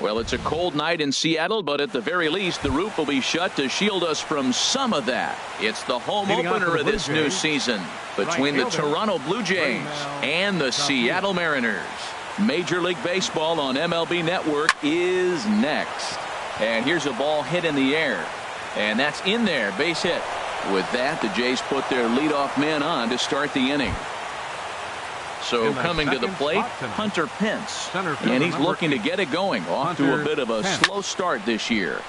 Well, it's a cold night in Seattle, but at the very least, the roof will be shut to shield us from some of that. It's the home opener of this new season between the Toronto Blue Jays and the Seattle Mariners. Major League Baseball on MLB Network is next. And here's a ball hit in the air. And that's in there, base hit. With that, the Jays put their leadoff man on to start the inning. So coming to the plate, Hunter Pence. And he's looking to get it going. Off to a bit of a slow start this year.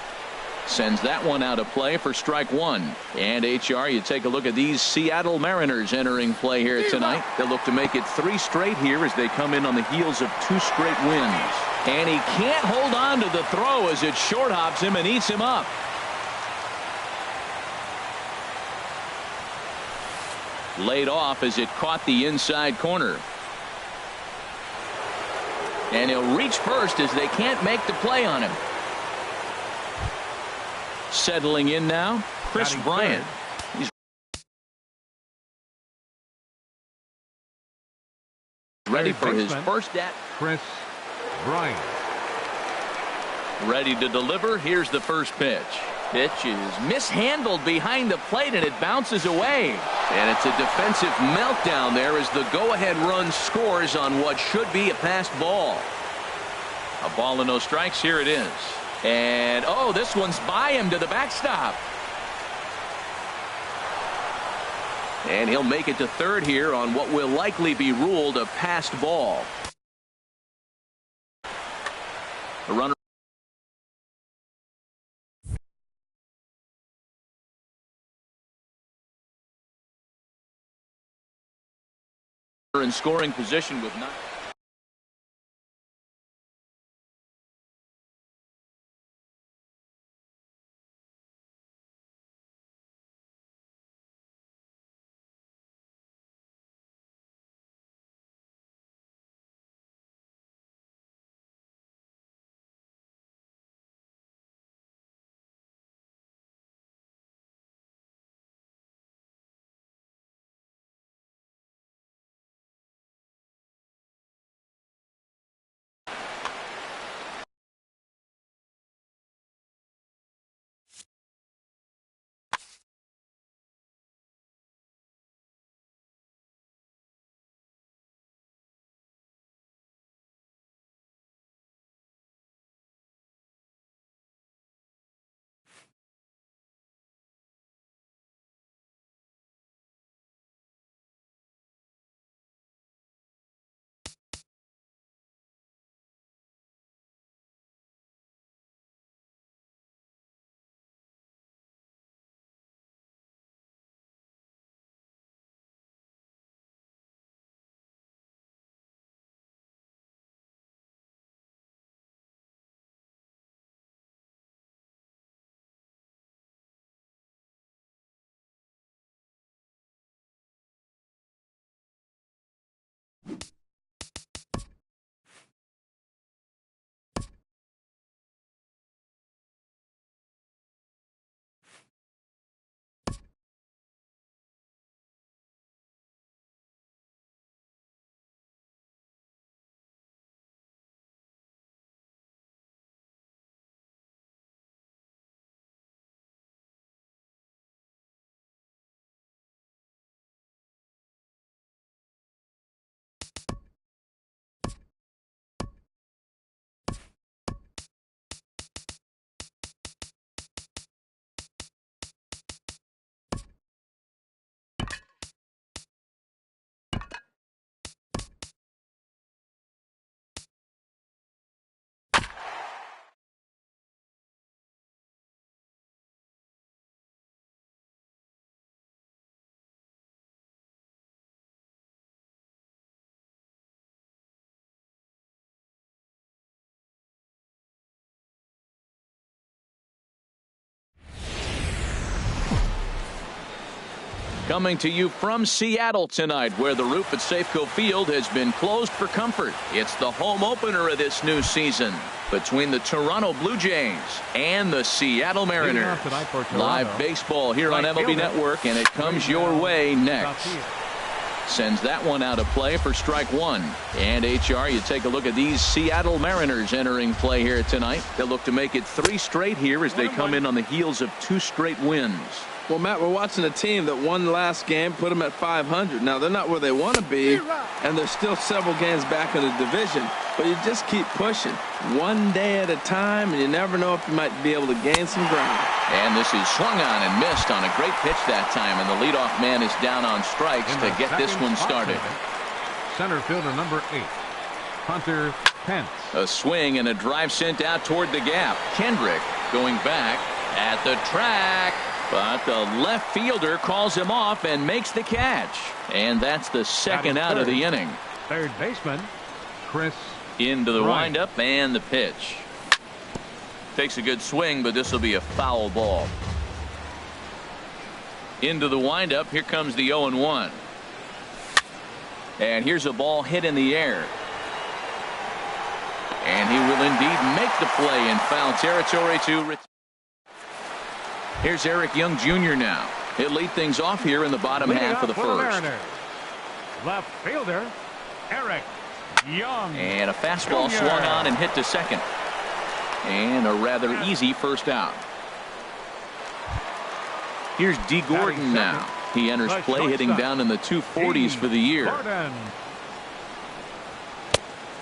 Sends that one out of play for strike one. And HR, you take a look at these Seattle Mariners entering play here tonight. They'll look to make it 3 straight here as they come in on the heels of 2 straight wins. And he can't hold on to the throw as it short hops him and eats him up. Laid off as it caught the inside corner. And he'll reach first as they can't make the play on him. Settling in now, Chris Bryant. He's ready for his first at. Chris Bryant. Ready to deliver. Here's the first pitch. Pitch is mishandled behind the plate and it bounces away. And it's a defensive meltdown there as the go-ahead run scores on what should be a passed ball. A ball and no strikes. Here it is. And oh, this one's by him to the backstop. And he'll make it to third here on what will likely be ruled a passed ball. The runner in scoring position with 9. Coming to you from Seattle tonight, where the roof at Safeco Field has been closed for comfort. It's the home opener of this new season between the Toronto Blue Jays and the Seattle Mariners. Toronto, Live baseball here on MLB Network, and it comes your way next. Sends that one out of play for strike one. And HR, you take a look at these Seattle Mariners entering play here tonight. They'll look to make it 3 straight here as they come in on the heels of 2 straight wins. Well, Matt, we're watching a team that won the last game, put them at 500. Now, they're not where they want to be, and they're still several games back in the division. But you just keep pushing one day at a time, and you never know if you might be able to gain some ground. And this is swung on and missed on a great pitch that time, and the leadoff man is down on strikes to get this one started. Center fielder number 8, Hunter Pence. A swing and a drive sent out toward the gap. Kendrick going back at the track. But the left fielder calls him off and makes the catch. And that's the second out of the inning. Third baseman, Chris. Into the windup and the pitch. Takes a good swing, but this will be a foul ball. Into the windup. Here comes the 0-1. And here's a ball hit in the air. And he will indeed make the play in foul territory to. Here's Eric Young Jr. now. He'll lead things off here in the bottom half of the first. Left fielder, Eric Young. And a fastball swung on and hit to second. And a rather easy first out. Here's D. Gordon now. He enters play hitting down in the 240s for the year.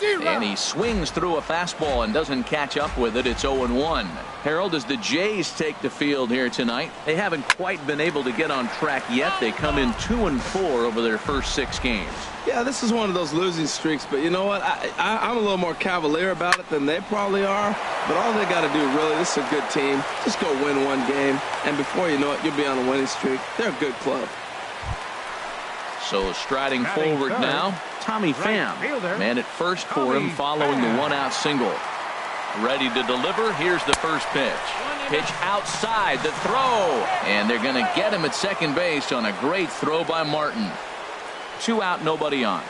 And he swings through a fastball and doesn't catch up with it. It's 0-1. Harold, as the Jays take the field here tonight, they haven't quite been able to get on track yet. They come in 2-4 over their first 6 games. Yeah, this is one of those losing streaks, but you know what? I'm a little more cavalier about it than they probably are. But all they got to do, really, this is a good team. Just go win one game, and before you know it, you'll be on a winning streak. They're a good club. So striding forward now, Tommy Pham. Man at first for him following the 1-out single. Ready to deliver. Here's the first pitch. Pitch outside, the throw. And they're going to get him at second base on a great throw by Martin. 2 out, nobody on.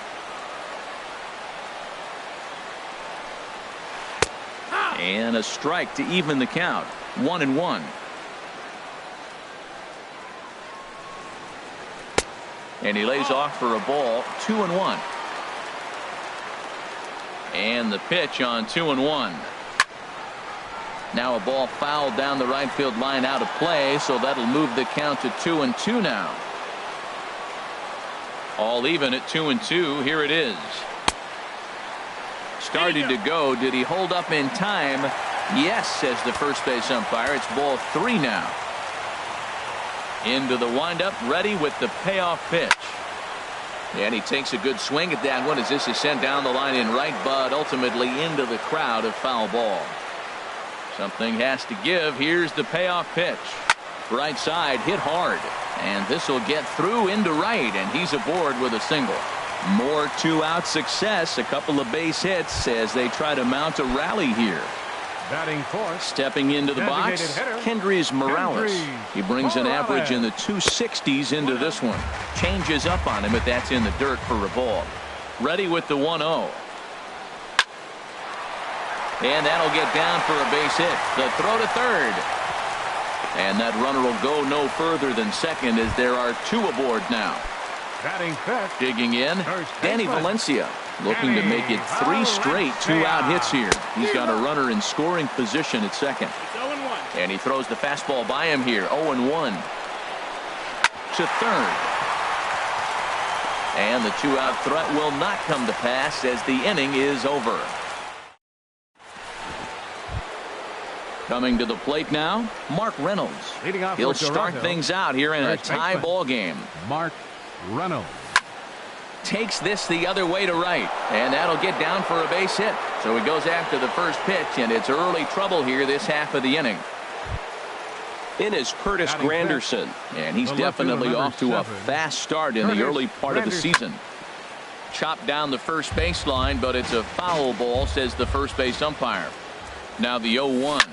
And a strike to even the count. 1-1. And he lays off for a ball. 2-1. And the pitch on 2-1. Now a ball fouled down the right field line out of play, so that'll move the count to 2-2 now. All even at 2-2. Here it is. Started to go. Did he hold up in time? Yes, says the first base umpire. It's ball 3 now. Into the windup, ready with the payoff pitch. And he takes a good swing at that one as this is sent down the line in right, but ultimately into the crowd, a foul ball. Something has to give. Here's the payoff pitch. Right side, hit hard. And this will get through into right, and he's aboard with a single. More 2-out success, a couple of base hits as they try to mount a rally here. Batting fourth. Stepping into the box, Kendrys Morales. He brings an average in the 260s into this one. Changes up on him, but that's in the dirt for a ball. Ready with the 1-0. And that'll get down for a base hit. The throw to third. And that runner will go no further than second as there are 2 aboard now. Batting fifth. Digging in, Danny Valencia. Looking to make it 3 straight 2-out hits here. He's got a runner in scoring position at second. And he throws the fastball by him here. 0-1 to third. And the 2-out threat will not come to pass as the inning is over. Coming to the plate now, Mark Reynolds. He'll start things out here in a tie ball game. Mark Reynolds takes this the other way to right, and that'll get down for a base hit. So he goes after the first pitch, and it's early trouble here this half of the inning. In is Curtis Granderson, and he's definitely off to a fast start in the early part of the season. Chopped down the first baseline, but it's a foul ball, says the first base umpire. Now the 0-1,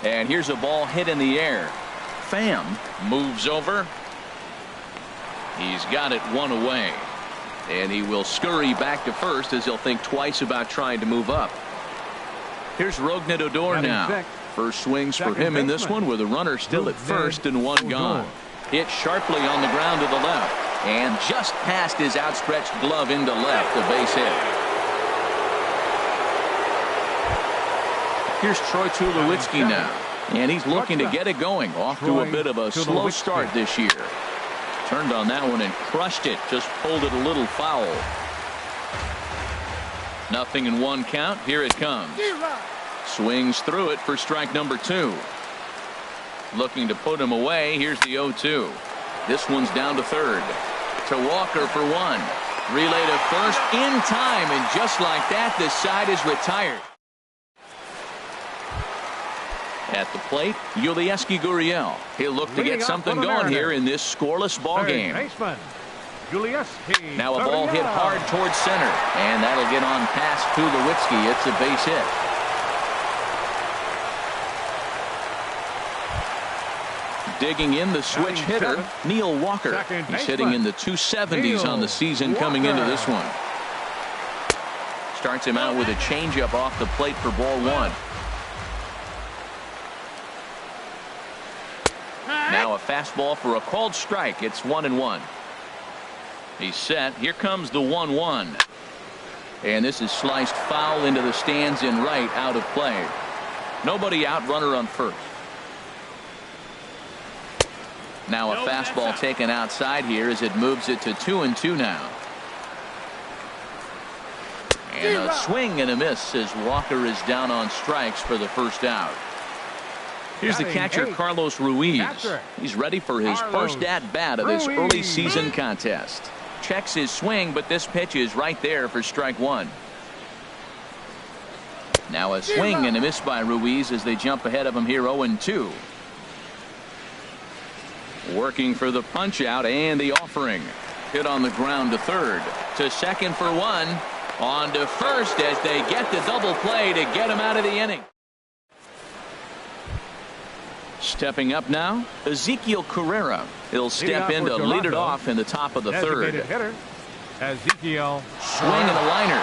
and here's a ball hit in the air. Pham moves over. He's got it 1 away. And he will scurry back to first as he'll think twice about trying to move up. Here's Rougned Odor now. First swings for him in this one with a runner still at first and 1 gone. Hit sharply on the ground to the left. And just past his outstretched glove into left, a base hit. Here's Troy Tulowitzki now. And he's looking to get it going. Off to a bit of a slow start this year. Turned on that one and crushed it. Just pulled it a little foul. 0-1 count. Here it comes. Swings through it for strike number 2. Looking to put him away. Here's the 0-2. This one's down to third. To Walker for 1. Relay to first in time. And just like that, the side is retired. At the plate, Yulieski Gurriel. He'll look to get something going here in this scoreless ball game. Now a ball hit hard towards center, and that'll get on past Tulowitzki. It's a base hit. Digging in the switch hitter, Neil Walker. He's hitting in the 270s on the season coming into this one. Starts him out with a changeup off the plate for ball 1. Now a fastball for a called strike. It's 1-1. He's set. Here comes the 1-1. And this is sliced foul into the stands in right, out of play. Nobody out, runner on first. Now a fastball taken outside here as it moves it to 2-2 now. And a swing and a miss as Walker is down on strikes for the first out. Here's the catcher, Carlos Ruiz. He's ready for his first at-bat of this early season contest. Checks his swing, but this pitch is right there for strike 1. Now a swing and a miss by Ruiz as they jump ahead of him here 0-2. Working for the punch out and the offering. Hit on the ground to third. To second for 1. On to first as they get the double play to get him out of the inning. Stepping up now, Ezekiel Carrera. He'll step in to lead it off in the top of the third. Ezekiel. Swing and a liner.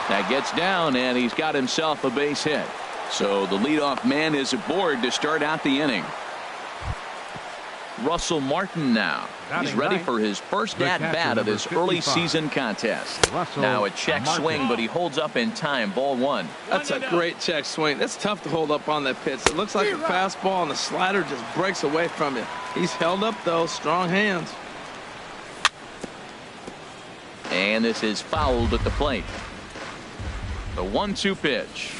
That gets down, and he's got himself a base hit. So the leadoff man is aboard to start out the inning. Russell Martin now. He's ready for his first at-bat of this early season contest. Now a check swing, but he holds up in time. Ball 1. That's a great check swing. That's tough to hold up on that pitch. It looks like a fastball, and the slider just breaks away from you. He's held up, though. Strong hands. And this is fouled at the plate. The 1-2 pitch.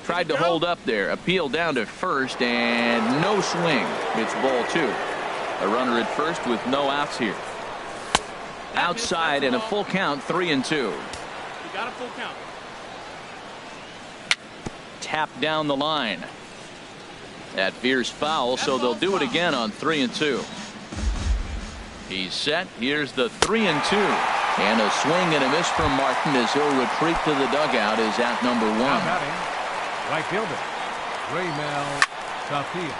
Tried to hold up there. Appeal down to first, and no swing. It's ball 2. A runner at first with no outs here. Outside and a full count, 3-2. You got a full count. Tapped down the line. That veers foul, so they'll do it again on 3-2. He's set. Here's the 3-2. And a swing and a miss from Martin as he'll retreat to the dugout is out number 1. Right fielder, Raymel Tapia.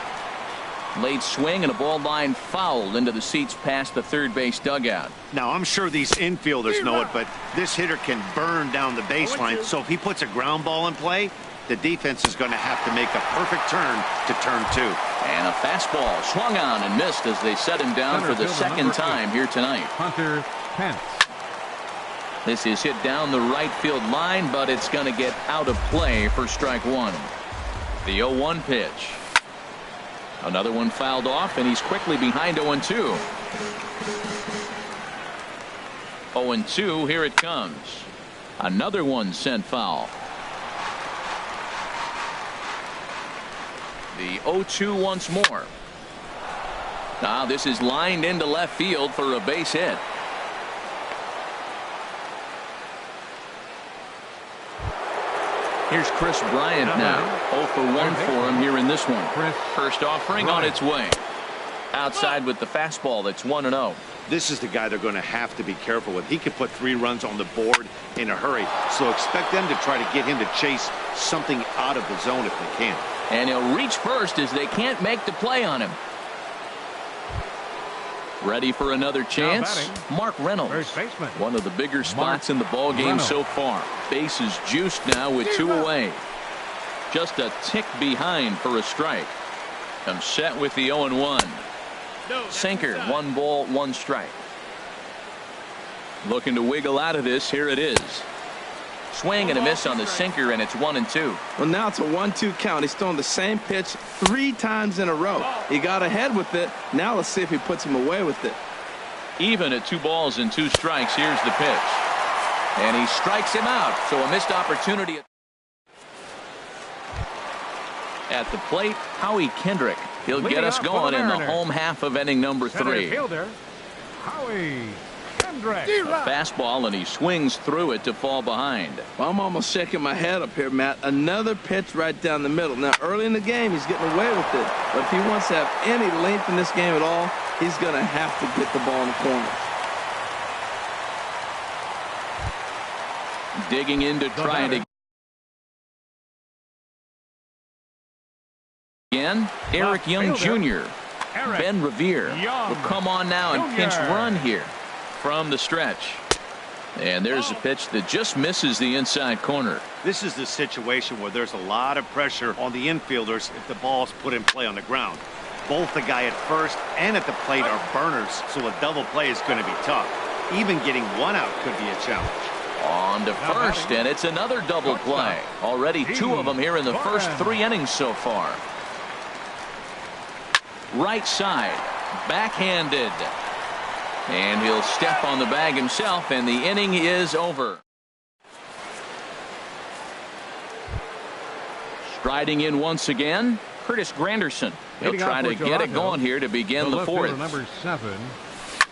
Late swing and a ball line foul into the seats past the third base dugout. Now, I'm sure these infielders know it, but this hitter can burn down the baseline. So if he puts a ground ball in play, the defense is going to have to make a perfect turn to turn 2. And a fastball swung on and missed as they set him down for the second time here tonight. Hunter Pence. This is hit down the right field line, but it's going to get out of play for strike 1. The 0-1 pitch. Another one fouled off, and he's quickly behind 0-2. 0-2, here it comes. Another one sent foul. The 0-2 once more. Now this is lined into left field for a base hit. Here's Chris Bryant now. 0 for 1 for him here in this one. First offering on its way. Outside with the fastball. That's 1-0. This is the guy they're going to have to be careful with. He could put 3 runs on the board in a hurry. So expect them to try to get him to chase something out of the zone if they can. And he'll reach first as they can't make the play on him. Ready for another chance? Mark Reynolds. One of the bigger spots in the ball game so far. Base is juiced now with 2 away. Just a tick behind for a strike. Comes set with the 0-1. Sinker, 1 ball, 1 strike. Looking to wiggle out of this. Here it is. Swing and a miss on the sinker, and it's 1-2. Well, now it's a 1-2 count. He's thrown the same pitch 3 times in a row. He got ahead with it. Now let's see if he puts him away with it. Even at 2 balls and 2 strikes. Here's the pitch. And he strikes him out. So a missed opportunity. At the plate, Howie Kendrick. He'll get us going in the home half of inning number 3. Fielder, Howie Kendrick. A fastball, and he swings through it to fall behind. Well, I'm almost shaking my head up here, Matt. Another pitch right down the middle. Now, early in the game, he's getting away with it. But if he wants to have any length in this game at all, he's going to have to get the ball in the corner. Digging in to try to again, Eric Young Jr. Ben Revere will come on now and pinch run here from the stretch. And there's a pitch that just misses the inside corner. This is the situation where there's a lot of pressure on the infielders if the ball's put in play on the ground. Both the guy at first and at the plate are burners, so a double play is going to be tough. Even getting 1 out could be a challenge. On to first, and it's another double play. Already 2 of them here in the first 3 innings so far. Right side, backhanded. And he'll step on the bag himself, and the inning is over. Striding in once again, Curtis Granderson. He'll try to get it going here to begin the 4th. Number 7,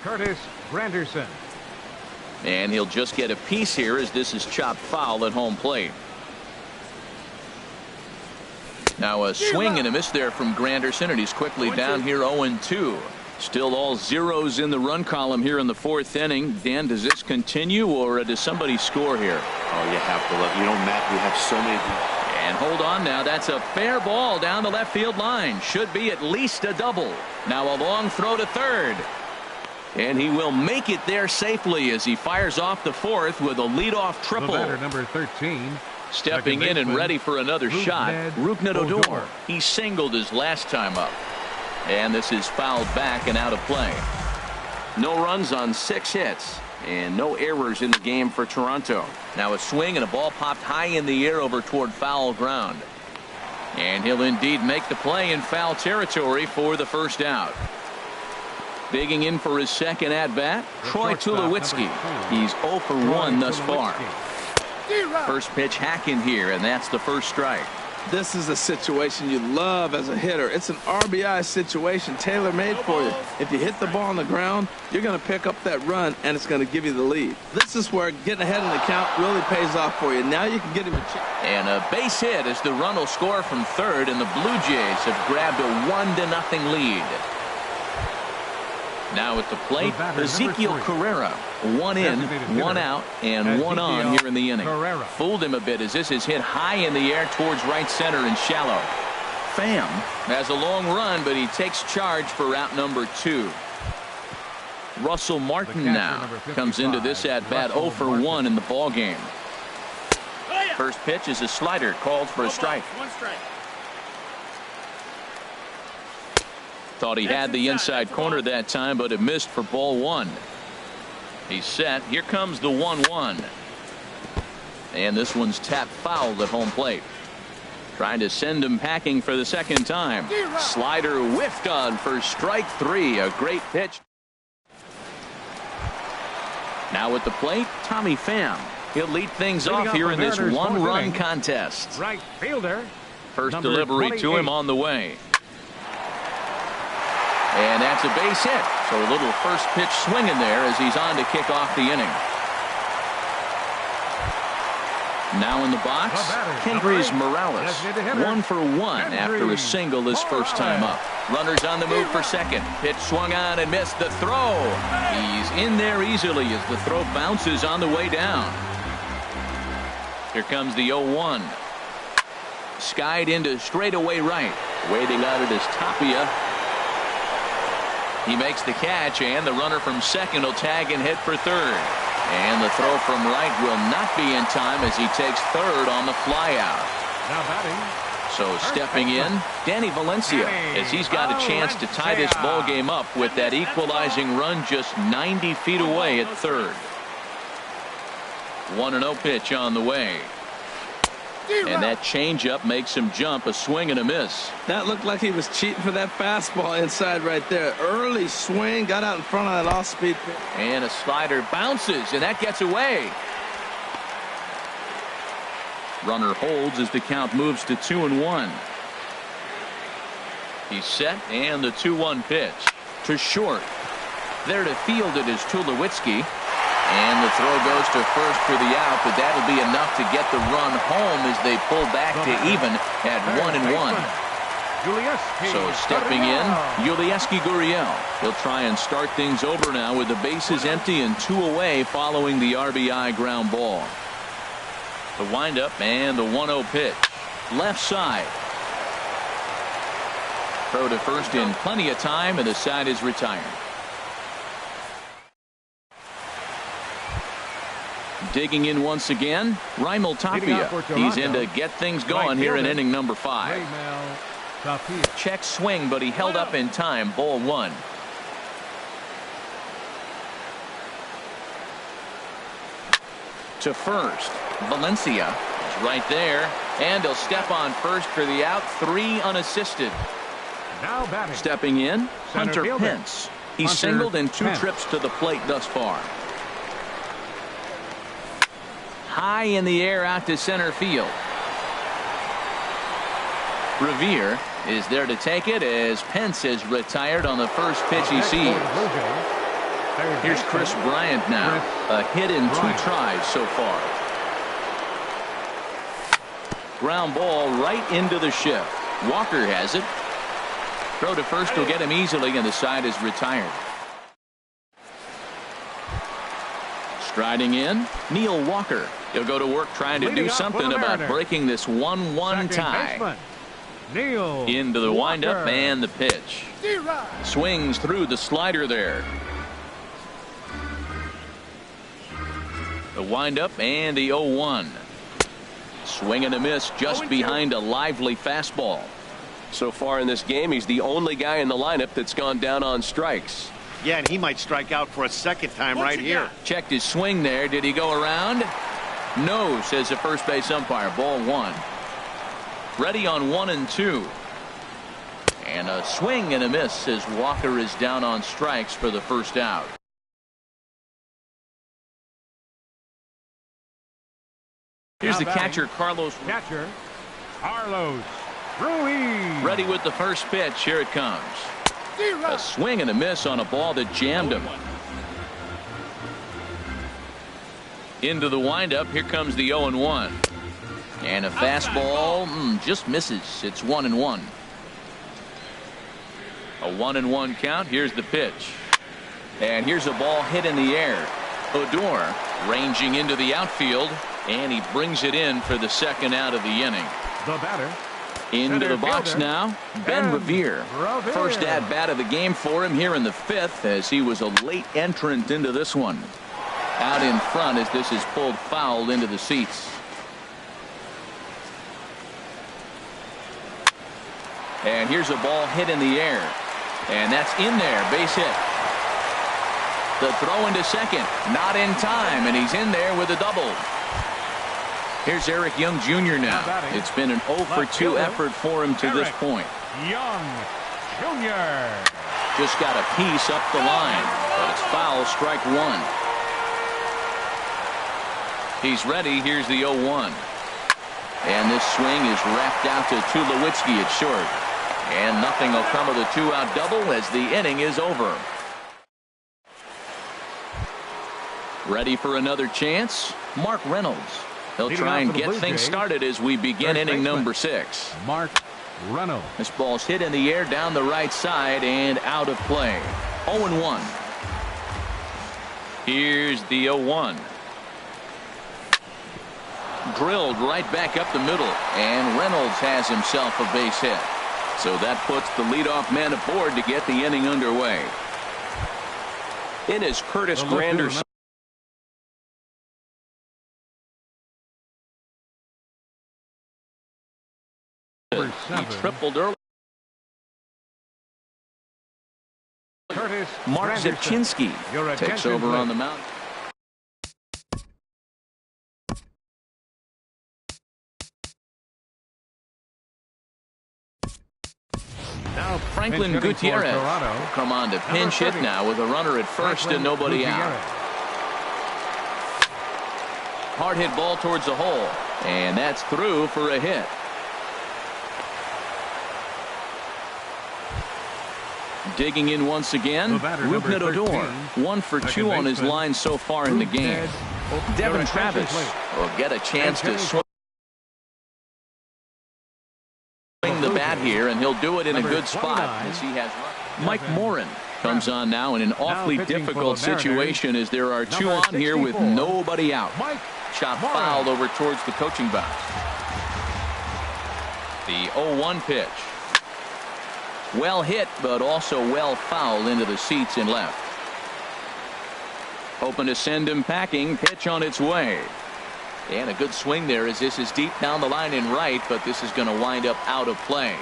Curtis Granderson. And he'll just get a piece here as this is chopped foul at home plate. Now a swing and a miss there from Granderson, and he's quickly down here 0-2. Still all zeros in the run column here in the 4th inning. Dan, does this continue, or does somebody score here? Oh, you have to let, Matt, we have so many. And hold on now, that's a fair ball down the left field line. Should be at least a double. Now a long throw to third. And he will make it there safely as he fires off the 4th with a leadoff triple. Number 13. Stepping in and ready for another shot, Rougned Odor. He singled his last time up. And this is fouled back and out of play. No runs on 6 hits. And no errors in the game for Toronto. Now a swing and a ball popped high in the air over toward foul ground. And he'll indeed make the play in foul territory for the first out. Digging in for his second at-bat, Troy Tulowitzki. He's 0 for 1 thus far. First pitch hacking here, and that's the first strike. This is a situation you love as a hitter. It's an RBI situation tailor-made for you. If you hit the ball on the ground, you're going to pick up that run, and it's going to give you the lead. This is where getting ahead in the count really pays off for you. Now you can get him a chance. And a base hit as the run will score from third, and the Blue Jays have grabbed a 1-0 lead. Now at the plate, Ezekiel Carrera. 1 in, 1 out, and 1 on here in the inning. Fooled him a bit as this is hit high in the air towards right center and shallow. Pham has a long run, but he takes charge for out number 2. Russell Martin now comes into this at-bat 0 for 1 in the ball game. First pitch is a slider called for a strike. 1 strike. Thought he had the inside corner that time, but it missed for ball 1. He's set. Here comes the 1-1. And this one's tapped foul at home plate. Trying to send him packing for the second time. Slider whiffed on for strike 3. A great pitch. Now at the plate, Tommy Pham. He'll lead things off here in this 1-run contest. Right fielder. First delivery to him on the way. And that's a base hit. So a little first pitch swinging there as he's on to kick off the inning. Now in the box, Kendrys Morales. 1 for 1 after a single his first time up. Runners on the move for second. Pitch swung on and missed the throw. He's in there easily as the throw bounces on the way down. Here comes the 0-1. Skied into straightaway right. Waiting out it is Tapia. He makes the catch, and the runner from second will tag and hit for third. And the throw from right will not be in time as he takes third on the flyout. Now batting, So stepping in, Danny Valencia, as he's got a chance to tie this ball game up with that equalizing run just 90 feet away at third. 1-0 pitch on the way. And that changeup makes him jump, a swing and a miss. That looked like he was cheating for that fastball inside right there. Early swing, got out in front of that off-speed pitch. And a slider bounces, and that gets away. Runner holds as the count moves to 2-1. He's set, and the 2-1 pitch to short. There to field it is Tulowitzki. And the throw goes to first for the out, but that'll be enough to get the run home as they pull back to even at 1-1. So stepping in, Yulieski Gurriel. He'll try and start things over now with the bases empty and 2 away following the RBI ground ball. The windup and the 1-0 pitch. Left side. Throw to first in plenty of time, and the side is retired. Digging in once again, Raimel Tapia. He's in to get things going here in inning number 5. Check swing, but he held up in time. Ball 1. To first, Valencia is right there, and he'll step on first for the out. 3 unassisted. Now batting. Stepping in, Hunter fielder. Pence. He's singled in 2 trips to the plate thus far. High in the air out to center field. Revere is there to take it as Pence is retired on the first pitch he sees. Here's Chris Bryant now. A hit in 2 tries so far. Ground ball right into the shift. Walker has it. Throw to first will get him easily, and the side is retired. Striding in, Neil Walker. He'll go to work trying to do something about breaking this 1-1 tie. Into the windup and the pitch. Swings through the slider there. The windup and the 0-1. Swing and a miss just behind a lively fastball. So far in this game, he's the only guy in the lineup that's gone down on strikes. Yeah, and he might strike out for a second time right here. Checked his swing there. Did he go around? No, says the first base umpire. Ball 1. Ready on 1 and 2. And a swing and a miss as Walker is down on strikes for the first out. Here's the catcher, Carlos. Ruiz. Ready with the first pitch. Here it comes. A swing and a miss on a ball that jammed him. Into the windup. Here comes the 0-1. And a fastball just misses. It's 1-1. A 1-1 count. Here's the pitch. And here's a ball hit in the air. Odor ranging into the outfield. And he brings it in for the second out of the inning. The batter. Into the box now, Ben Revere. First at bat of the game for him here in the 5th, as he was a late entrant into this one. Out in front as this is pulled foul into the seats. And here's a ball hit in the air. And that's in there, base hit. The throw into second, not in time, and he's in there with a double. Here's Eric Young Jr. now. It's been an 0-for-2 effort for him to this point. Young Jr. Just got a piece up the line, but it's foul, strike 1. He's ready. Here's the 0-1. And this swing is wrapped out to Tulowitzki at short. And nothing will come of the 2-out double as the inning is over. Ready for another chance? Mark Reynolds. He'll try and get things started as we begin inning number 6. Mark Reynolds. This ball's hit in the air down the right side and out of play. 0-1. Here's the 0-1. Drilled right back up the middle, and Reynolds has himself a base hit. So that puts the leadoff man aboard to get the inning underway. In is Curtis Granderson. Number He 7. tripled early. Curtis Mark Anderson. Zipchinski Your takes attention, over on please. the mound. Now Franklin pinch hitting for Gutierrez Toronto. will come on to pinch hit 30. now with a runner at first Franklin and nobody Gutierrez. out. Hard hit ball towards the hole, and that's through for a hit. Digging in once again, The batter, Rougned number Odor, 13, 1 for 2 second on his baseman, line so far in the game. Rougned. Devin Your attention, Travis please. will get a chance to hitting swing the bat here, and he'll do it in a Number good spot 29, as he has run. Mike Devin Morin comes on now in an awfully pitching for difficult the Mariners, situation as there are 2 number on here with 64, nobody out. Mike Shot Morin. fouled over towards the coaching box. The 0-1 pitch. Well hit, but also well fouled into the seats in left. Hoping to send him packing. Pitch on its way. And a good swing there as this is deep down the line in right, but this is going to wind up out of play.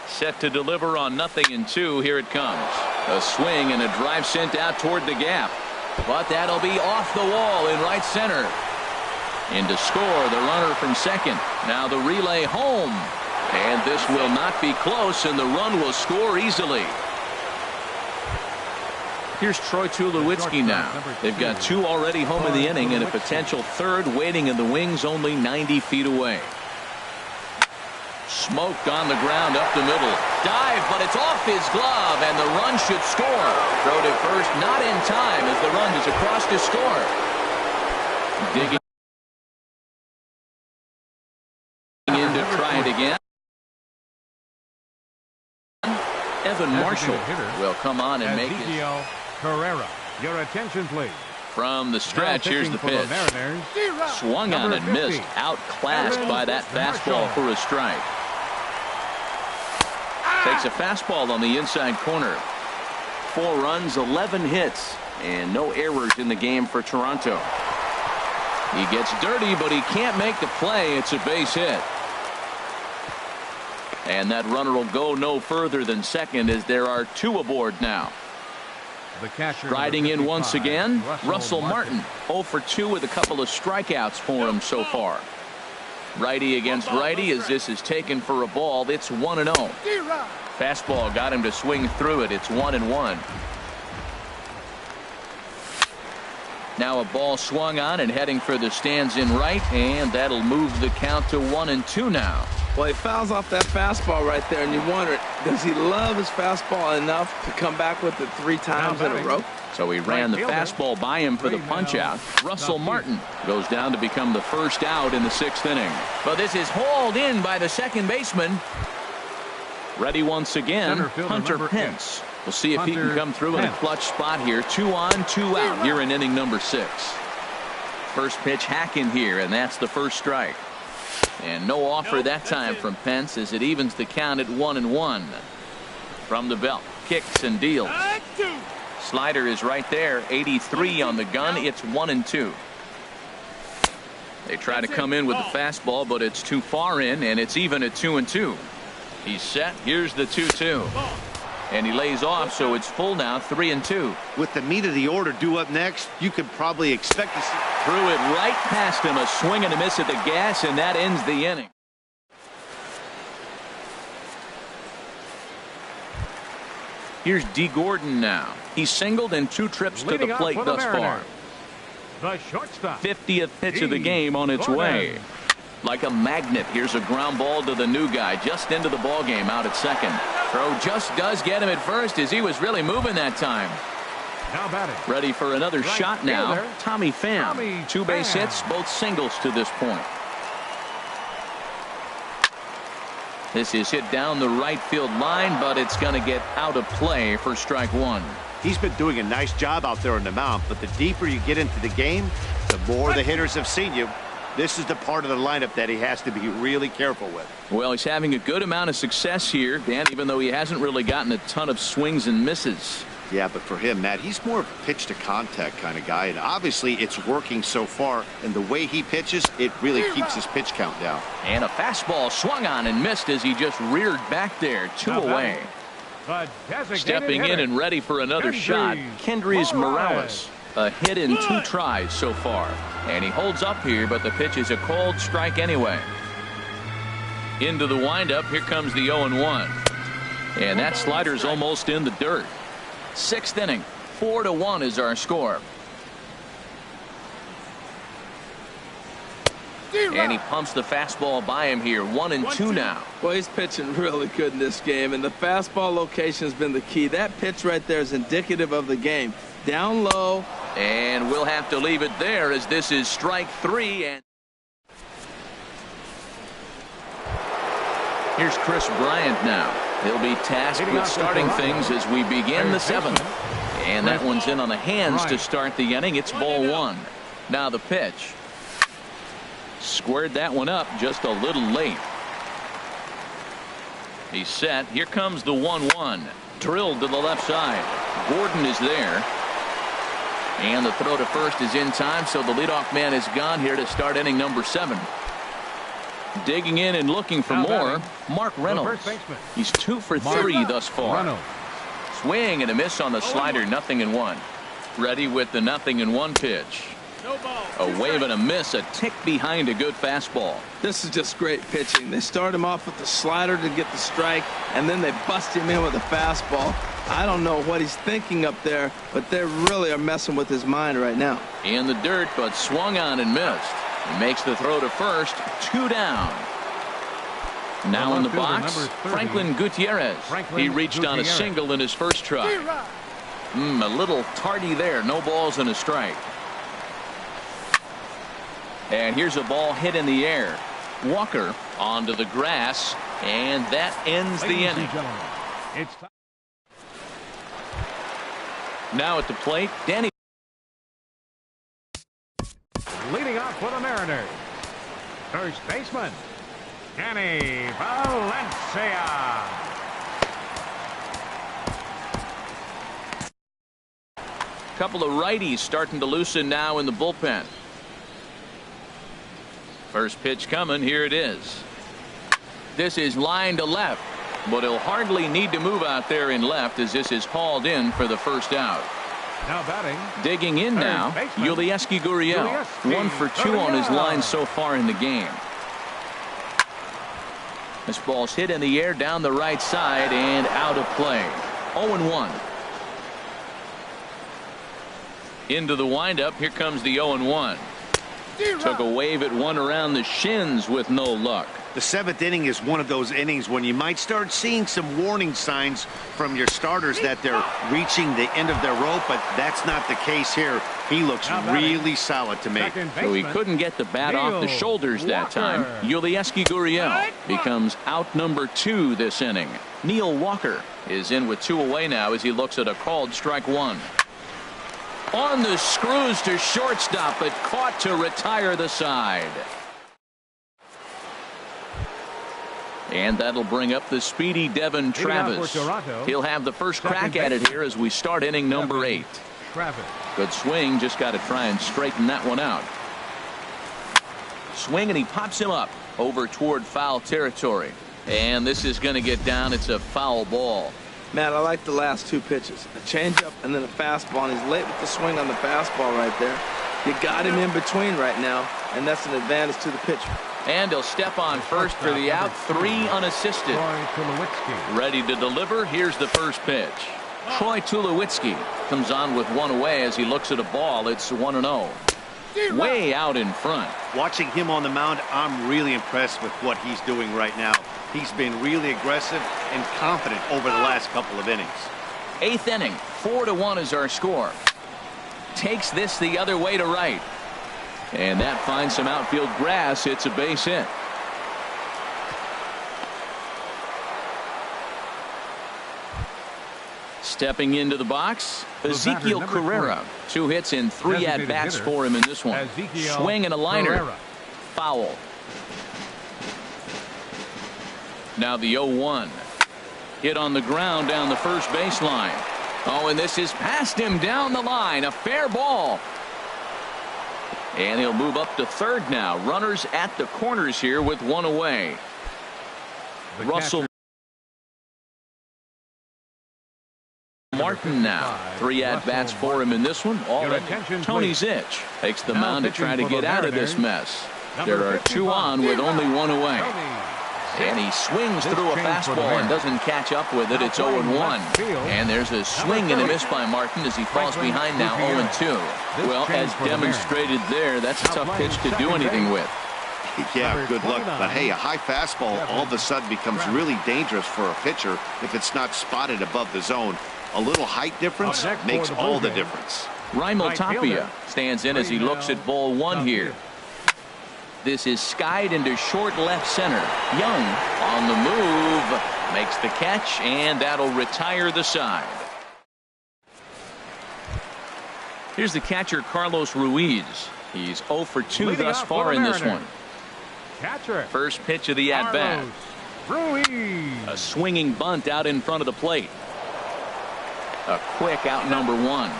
Set to deliver on 0-2. Here it comes. A swing and a drive sent out toward the gap. But that'll be off the wall in right center. In to score the runner from second. Now the relay home. And this will not be close, and the run will score easily. Here's Troy Tulowitzki now. They've got 2 already home in the inning and a potential 3rd waiting in the wings only 90 feet away. Smoked on the ground up the middle. Dive, but it's off his glove, and the run should score. Throw to first, not in time as the run is across to score. Digging in to try it again. Evan Marshall will come on and make it. Ezekiel Carrera. Your attention, please. From the stretch, here's the pitch. Swung on and missed. Outclassed by that fastball for a strike. Takes a fastball on the inside corner. 4 runs, 11 hits, and no errors in the game for Toronto. He gets dirty, but he can't make the play. It's a base hit. And that runner will go no further than second as there are 2 aboard now. The catcher, Riding in 55, once again, Russell Martin. Martin. 0 for 2 with a couple of strikeouts for him so far. Righty against righty as this is taken for a ball. It's 1-0. Fastball got him to swing through it. It's 1-1. Now a ball swung on and heading for the stands in right, and that'll move the count to 1-2 now. Well, he fouls off that fastball right there, and you wonder, does he love his fastball enough to come back with it 3 times in a row? So he ran the fastball by him for the punch out. Russell Martin goes down to become the first out in the 6th inning. But this is hauled in by the second baseman. Ready once again, Hunter Pence. We'll see if he can come through in a clutch spot here. 2 on, 2 out here in inning number 6. First pitch hack in here, and that's the first strike. And no offer that time from Pence as it evens the count at 1-1. From the belt, kicks and deals. Slider is right there, 83 on the gun. It's 1-2. They try to come in with the fastball, but it's too far in, and it's even at 2-2. He's set. Here's the 2-2. And he lays off, so it's full now, 3-2. With the meat of the order due up next, you could probably expect to see. Threw it right past him, a swing and a miss at the gas, and that ends the inning. Here's D. Gordon now. He's singled in 2 trips to the plate thus far. The shortstop. 50th pitch of the game on its way. Like a magnet, here's a ground ball to the new guy just into the ball game out at second. Throw just does get him at first as he was really moving that time. Now batting. Ready for another shot now. fielder, Tommy Pham. Tommy 2 base Pham. hits, both singles to this point. This is hit down the right field line, but it's going to get out of play for strike 1. He's been doing a nice job out there on the mound, but the deeper you get into the game, the more the hitters have seen you. This is the part of the lineup that he has to be really careful with. Well, he's having a good amount of success here, Dan, even though he hasn't really gotten a ton of swings and misses. Yeah, but for him, Matt, he's more of a pitch-to-contact kind of guy, and obviously it's working so far, and the way he pitches, it really keeps his pitch count down. And a fastball swung on and missed as he just reared back there, 2 away. Stepping in and ready for another shot, Kendrys Morales. A hit in 2 tries so far, and he holds up here, but the pitch is a cold strike anyway. Into the windup, here comes the 0-1. And that slider's almost in the dirt. 6th inning, 4-1 is our score. And he pumps the fastball by him here, 1-2 now. Well, he's pitching really good in this game, and the fastball location has been the key. That pitch right there is indicative of the game. Down low. And we'll have to leave it there as this is strike 3. And here's Chris Bryant now. He'll be tasked with starting things as we begin the 7th. And that one's in on the hands to start the inning. It's ball 1. Now the pitch. Squared that one up just a little late. He's set. Here comes the 1-1. Drilled to the left side. Gordon is there. And the throw to first is in time, so the leadoff man is gone here to start inning number 7. Digging in and looking for more, Mark Reynolds. He's 2 for 3 thus far. Swing and a miss on the slider, 0-1. Ready with the 0-1 pitch. A wave and a miss, a tick behind a good fastball. This is just great pitching. They start him off with the slider to get the strike, and then they bust him in with a fastball. I don't know what he's thinking up there, but they really are messing with his mind right now. In the dirt, but swung on and missed. He makes the throw to first, 2 down. Now in the box, Franklin Gutierrez. He reached on a single in his first try. A little tardy there, no balls and a strike. And here's a ball hit in the air. Walker onto the grass, and that ends the inning. Now at the plate, Danny. Leading off for the Mariners, first baseman, Danny Valencia. Couple of righties starting to loosen now in the bullpen. First pitch coming, here it is. This is line to left, but he'll hardly need to move out there in left as this is hauled in for the first out. Now batting. Digging in now, Yulieski Gurriel. 1 for 2 on his line so far in the game. This ball's hit in the air down the right side and out of play. 0-1. Into the windup, here comes the 0-1. Took a wave at one around the shins with no luck. The 7th inning is one of those innings when you might start seeing some warning signs from your starters that they're reaching the end of their rope, but that's not the case here. He looks really solid to me. So he couldn't get the bat off the shoulders that time. Yulieski Gurriel becomes out number 2 this inning. Neil Walker is in with 2 away now as he looks at a called strike 1. On the screws to shortstop, but caught to retire the side. And that'll bring up the speedy Devin Travis. He'll have the first crack at it here as we start inning number 8. Good swing, just got to try and straighten that one out. Swing and he pops him up over toward foul territory. And this is going to get down. It's a foul ball. Matt, I like the last 2 pitches. A changeup and then a fastball, and he's late with the swing on the fastball right there. You got him in between right now, and that's an advantage to the pitcher. And he'll step on first for the out, 3 unassisted. Ready to deliver. Here's the first pitch. Troy Tulowitzki comes on with 1 away as he looks at a ball. It's 1-0. Way out in front. Watching him on the mound, I'm really impressed with what he's doing right now. He's been really aggressive and confident over the last couple of innings. 8th inning, 4-1 is our score. Takes this the other way to right. And that finds some outfield grass. It's a base hit. Stepping into the box, Ezekiel Carrera. 2 hits and 3 at-bats for him in this one. Swing and a liner. Foul. Now the 0-1. Hit on the ground down the first baseline. Oh, and this is past him down the line. A fair ball. And he'll move up to third now. Runners at the corners here with one away. Russell Martin now. 3 at-bats for him in this one. Already Tony Zitch takes the mound to try to get out of this mess. There are 2 on with only 1 away. And he swings through a fastball and doesn't catch up with it. It's 0-1. And there's a swing and a miss by Martin as he falls behind now 0-2. Well, as demonstrated there, that's a tough pitch to do anything with. Yeah, good luck. But hey, a high fastball all of a sudden becomes really dangerous for a pitcher if it's not spotted above the zone. A little height difference makes all the difference. Raimel Tapia stands in as he looks at ball 1 here. This is skied into short left center. Young on the move, makes the catch, and that'll retire the side. Here's the catcher, Carlos Ruiz. He's 0 for 2 thus far in this one. First pitch of the at-bat. A swinging bunt out in front of the plate. A quick out number 1.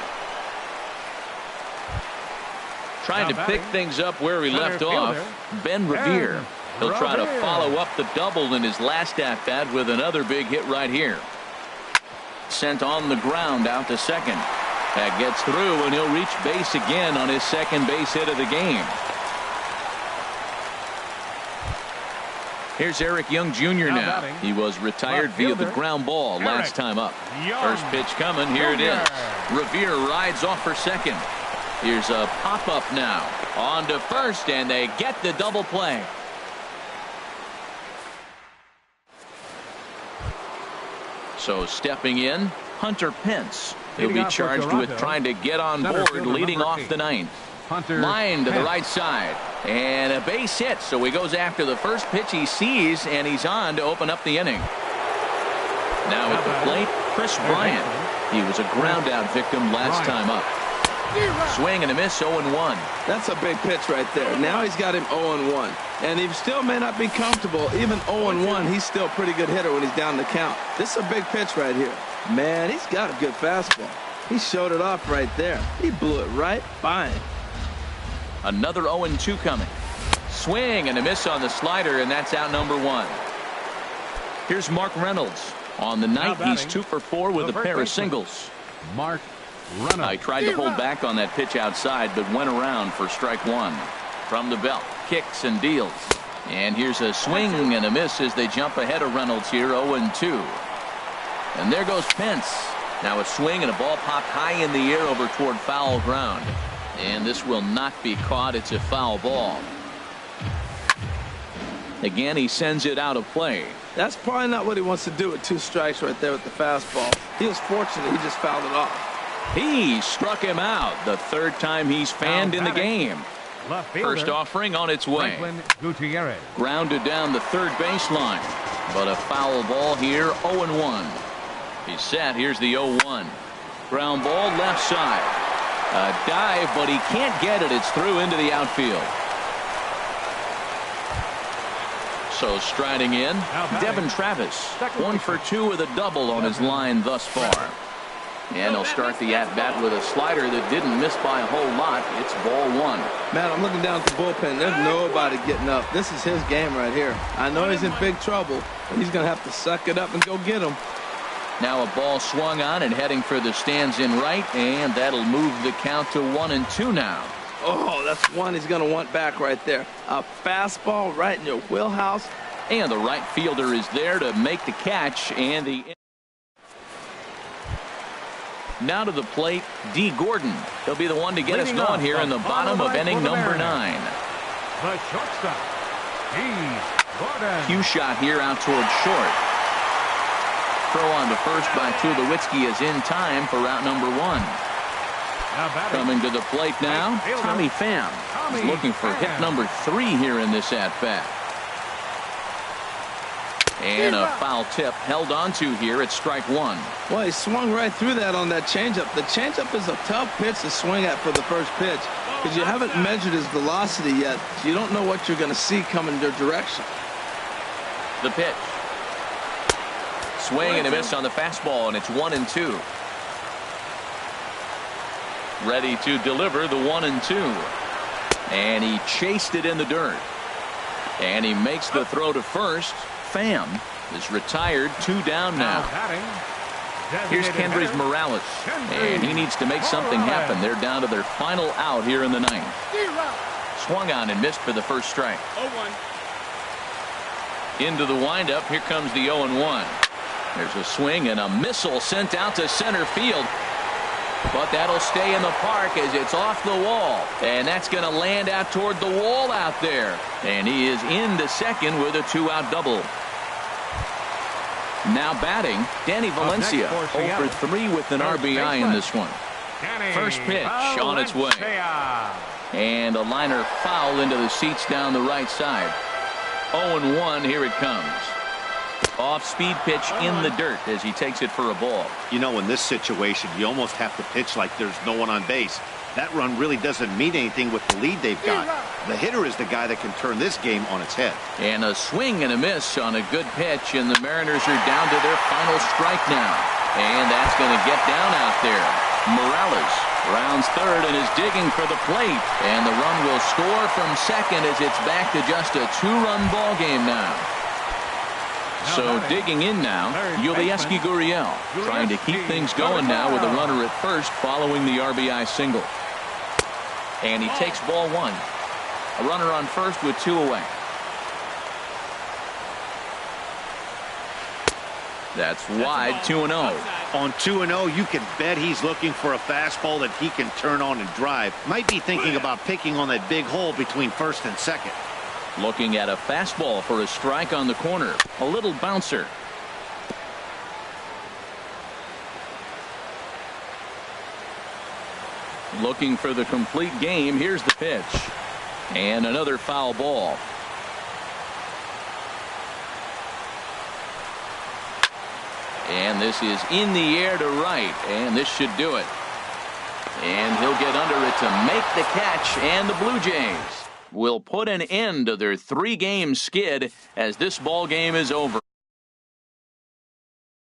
Trying to pick things up where he left off. Ben Revere. He'll try to follow up the double in his last at-bat with another big hit right here. Sent on the ground out to second. That gets through, and he'll reach base again on his second base hit of the game. Here's Eric Young Jr. now. He was retired via the ground ball last time up. First pitch coming. Here it is. Revere rides off for second. Here's a pop-up now. On to first, and they get the double play. So stepping in, Hunter Pence. He'll be charged with trying to get on board, leading off the 9th. Line to the right side. And a base hit, so he goes after the first pitch he sees, and he's on to open up the inning. Now at the plate, Chris Bryant. He was a ground-out victim last time up. Swing and a miss, 0-1. That's a big pitch right there. Now he's got him 0-1. And he still may not be comfortable. Even 0-1, he's still a pretty good hitter when he's down the count. This is a big pitch right here. Man, he's got a good fastball. He showed it off right there. He blew it right by him. Another 0-2 coming. Swing and a miss on the slider, and that's out number 1. Here's Mark Reynolds. On the night, he's 2 for 4 with a pair of singles. Mark Reynolds. I tried to hold back on that pitch outside, but went around for strike 1. From the belt, kicks and deals. And here's a swing and a miss as they jump ahead of Reynolds here, 0-2. And there goes Pence. Now a swing and a ball popped high in the air over toward foul ground. And this will not be caught. It's a foul ball. Again, he sends it out of play. That's probably not what he wants to do with 2 strikes right there with the fastball. He was fortunate. He just fouled it off. He struck him out. The 3rd time he's fanned in the game. First offering on its way. Grounded down the 3rd baseline. But a foul ball here, 0-1. He's set. Here's the 0-1. Ground ball left side. A dive, but he can't get it. It's through into the outfield. So striding in, Devin Travis. 1 for 2 with a double on his line thus far. And he'll start the at-bat with a slider that didn't miss by a whole lot. It's ball 1. Man, I'm looking down at the bullpen. There's nobody getting up. This is his game right here. I know he's in big trouble, but he's going to have to suck it up and go get him. Now a ball swung on and heading for the stands in right, and that'll move the count to 1-2 now. Oh, that's one he's going to want back right there. A fastball right in your wheelhouse. And the right fielder is there to make the catch, and the now to the plate, D. Gordon. He'll be the one to get us going here in the bottom of inning number 9. The shortstop, Gordon. Cue shot here out towards short. Throw on to first by Tulowitzki is in time for route number 1. Coming to the plate now, Tommy Pham. He's looking for hit number 3 here in this at-bat. And a foul tip held onto here at strike 1. Well, he swung right through that on that changeup. The changeup is a tough pitch to swing at for the first pitch because you haven't measured his velocity yet. So you don't know what you're going to see coming your direction. The pitch. Swing and a miss on the fastball, and it's 1-2. ready to deliver the 1-2. And he chased it in the dirt. And he makes the throw to first. Pham is retired, 2 down now. Here's Kendrys Morales, and he needs to make something happen. They're down to their final out here in the 9th. Swung on and missed for the first strike. 0-1. Into the windup. Here comes the 0-1. There's a swing and a missile sent out to center field. But that'll stay in the park as it's off the wall. And that's going to land out toward the wall out there. And he is into second with a 2-out double. Now batting, Danny Valencia, 0 for 3 with an RBI in this one. First pitch on its way. And a liner foul into the seats down the right side. 0-1, here it comes. Off-speed pitch in the dirt as he takes it for a ball. You know, in this situation, you almost have to pitch like there's no one on base. That run really doesn't mean anything with the lead they've got. The hitter is the guy that can turn this game on its head. And a swing and a miss on a good pitch, and the Mariners are down to their final strike now. And that's going to get down out there. Morales rounds third and is digging for the plate. And the run will score from second as it's back to just a 2-run ball game now. So digging in now, Yulieski Gurriel trying to keep things going now with a runner at first following the RBI single. And he takes ball 1. A runner on first with 2 away. That's wide, 2-0. On 2-0, you can bet he's looking for a fastball that he can turn on and drive. Might be thinking about picking on that big hole between first and second. Looking at a fastball for a strike on the corner. A little bouncer. Looking for the complete game. Here's the pitch. And another foul ball. And this is in the air to right. And this should do it. And he'll get under it to make the catch. And the Blue Jays will put an end to their 3-game skid as this ball game is over.